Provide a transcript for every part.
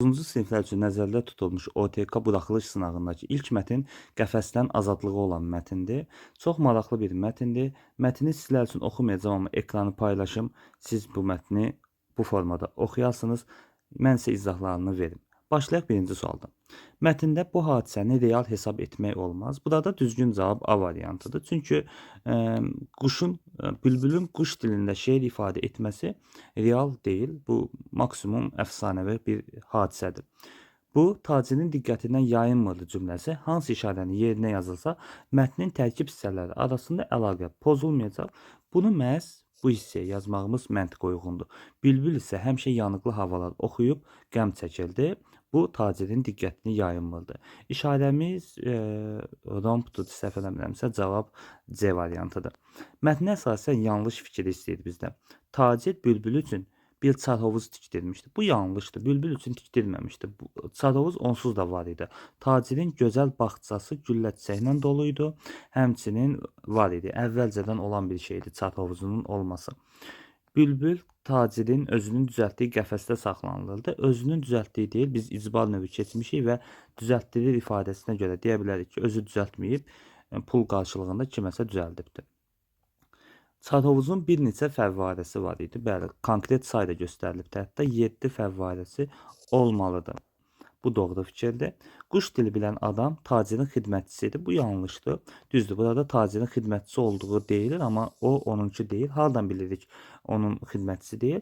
9-cu siniflər üçün nəzərdə tutulmuş OTK buraxılış sınağındakı ilk mətn qəfəsdən azadlığı olan mətindir. Çox maraqlı bir mətindir. Mətni sizlər üçün oxumayacağam, amma ekranı paylaşım. Siz bu mətni bu formada oxuyasınız. Mən sizə izahlarını verim. Başlayaq birinci sualdan. Mətndə bu hadisəni real hesab etmək olmaz. Burada düzgün cavab A variantıdır. Çünki bülbülün quş dilində şeir ifadə etməsi real deyil. Bu maksimum əfsanəvi bir hadisədir. Bu, tacirin diqqətindən yayınmırdı cümləsi hansı işarəni yerinə yazılsa, mətnin tərkib hissələri arasında əlaqə pozulmayacaq. Bunu məhz bu hissəyə yazmağımız məntiqə uyğundur. Bülbül isə həmişə yanıqlı havalar oxuyub qəm çəkirdi. Bu, tacirin diqqətini yayınmırdı. İşarəmiz rompdur, səhv eləmirəmsə, cavab C variantıdır. Mətnə əsasən yanlış fikir istəyir bizdən. Tacir bülbül üçün bir çarhovuz tikdirmişdi. Bu yanlışdır. Bülbül üçün tikdirməmişdi. Çarhovuz onsuz da var idi. Tacirin gözəl bağçası güllə çiçəklə dolu idi. Həmçinin var idi. Əvvəlcədən olan bir şeydir çarhovuzunun olması. Bülbül tacirin özünün düzəltdiyi qəfəsdə saxlanılırdı. Özünün düzəltdiyi deyil, biz icbal növü keçmişik və düzəltdirir ifadəsinə görə deyə bilərik ki, özü düzəltməyib, pul qarşılığında kiməsə düzəldibdir. Çarhovuzun bir neçə fəvvarəsi var idi. Bəli, konkret sayda göstərilibdir. Hətta 7 fəvvarəsi olmalıdır. Bu doğru fikirdir. Quş dili bilən adam tacirin xidmətçisidir. Bu yanlışdır. Düzdür, burada tacirin xidmətçisi olduğu deyilir, amma o onunki deyil. Hardan bilirik onun xidmətçisi deyil?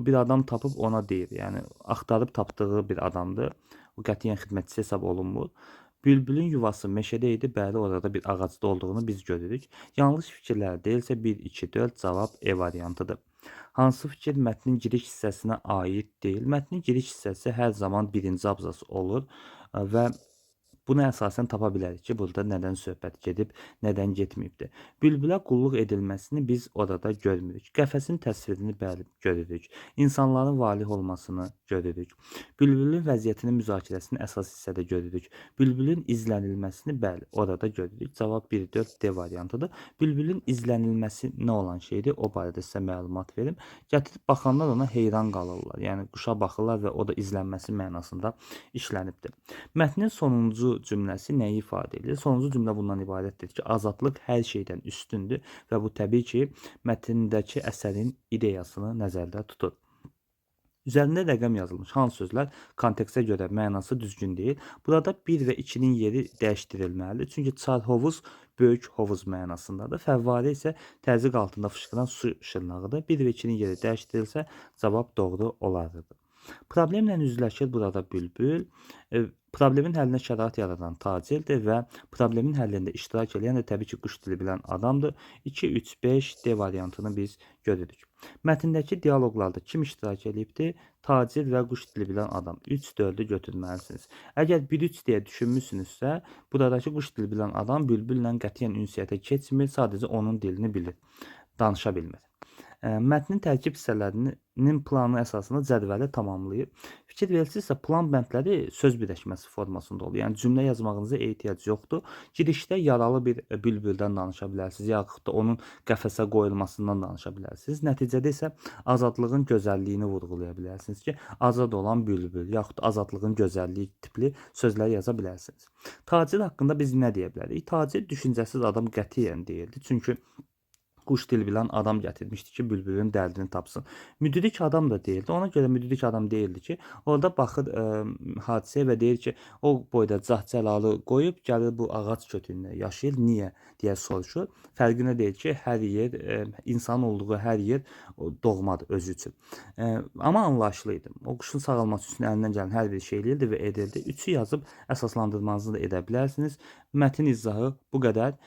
Bir adam tapıb ona deyir. Yəni axtarıb tapdığı bir adamdır. O qətiyyən xidmətçisi hesab olunmur. Bülbülün yuvası meşədə idi. Bəli, orada bir ağacda olduğunu biz görürük. Yanlış fikirlər deyilsə 1, 2, 4 cavab E variantıdır. Hansı fikir mətnin giriş hissəsinə aid deyil? Mətnin giriş hissəsi hər zaman birinci abzas olur və buna əsasən tapa bilərik ki, burada nədən söhbət gedib, nədən getməyibdir. Bülbülə qulluq edilməsini biz orada görmürük. Qəfəsin təsvirini bəli görürük. İnsanların valih olmasını görürük. Bülbülün vəziyyətinin müzakirəsini əsas hissədə görürük. Bülbülün izlənilməsini bəli orada görürük. Cavab 1-4 D variantıdır. Bülbülün izlənilməsi nə olan şeydir? O barədə sizə məlumat verim. Gətirib baxanlar ona heyran qalırlar. Yəni quşa baxırlar və o da izlənməsi mənasında işlənibdir. Mətnin sonuncu cümləsi nəyi ifadə edir? Sonuncu cümlə bundan ibarətdir ki, azadlıq hər şeydən üstündür və bu təbii ki, mətndəki əsərin ideyasını nəzərdə tutur. Üzərində rəqəm yazılmış hansı sözlər kontekstə görə mənası düzgün deyil? Burada 1 və 2-nin yeri dəyişdirilməlidir. Çünki çarhovuz böyük hovuz mənasındadır. Fəvvarə isə təzyiq altında fışqıran su şırnağıdır. 1 və 2-nin yeri dəyişdirilsə cavab doğru olardı. Problemlə üzləşir burada bülbül. Problemin həllinə şərait yaradan tacirdir və problemin həllində iştirak edən də təbii ki, quş dili bilən adamdır. 2, 3, 5 D variantını biz görürük. Mətndəki dialoqlarda kim iştirak edibdir? Tacir və quş dili bilən adam. 3, 4-ü götürməlisiniz. Əgər 1, 3 deyə düşünmüsünüzsə, buradakı quş dili bilən adam bülbülla qətiyyən ünsiyyətə keçmir, sadəcə onun dilini bilir, danışa bilmir. Mətnin tərkib hissələrinin planı əsasında cədvəli tamamlayıb. Fikir verirsinizsə, plan bəndləri söz birləşməsi formasında olur. Yəni cümlə yazmağınıza ehtiyac yoxdur. Girişdə yaralı bir bülbüldən danışa bilərsiniz, yaxud da onun qəfəsə qoyulmasından danışa bilərsiniz. Nəticədə isə azadlığın gözəlliyini vurğulaya bilərsiniz ki, azad olan bülbül, yaxud azadlığın gözəlliyi tipli sözlər yaza bilərsiniz. Tacir haqqında biz nə deyə bilərik? Tacir düşüncəsiz adam qətiyyən deyildi. Çünki quş dili bilən adam gətirmişdi ki, bülbülün dərdini tapsın. Müdrik adam da deyildi. Ona görə müdrik adam deyildi ki, orada baxır hadisəyə və deyir ki, o boyda cah-cəlalı qoyub gəlir bu ağac kötüyündə yaşayır. Niyə deyə soruşur. Fərqinə deyir ki, hər yer, insan olduğu hər yer doğmadır özü üçün. Amma anlaşılı idi. O quşun sağalması üçün əlindən gələn hər bir şey eləyirdi və edirdi. 3-ü yazıb əsaslandırmanızı da edə bilərsiniz. Mətin izahı bu qədər.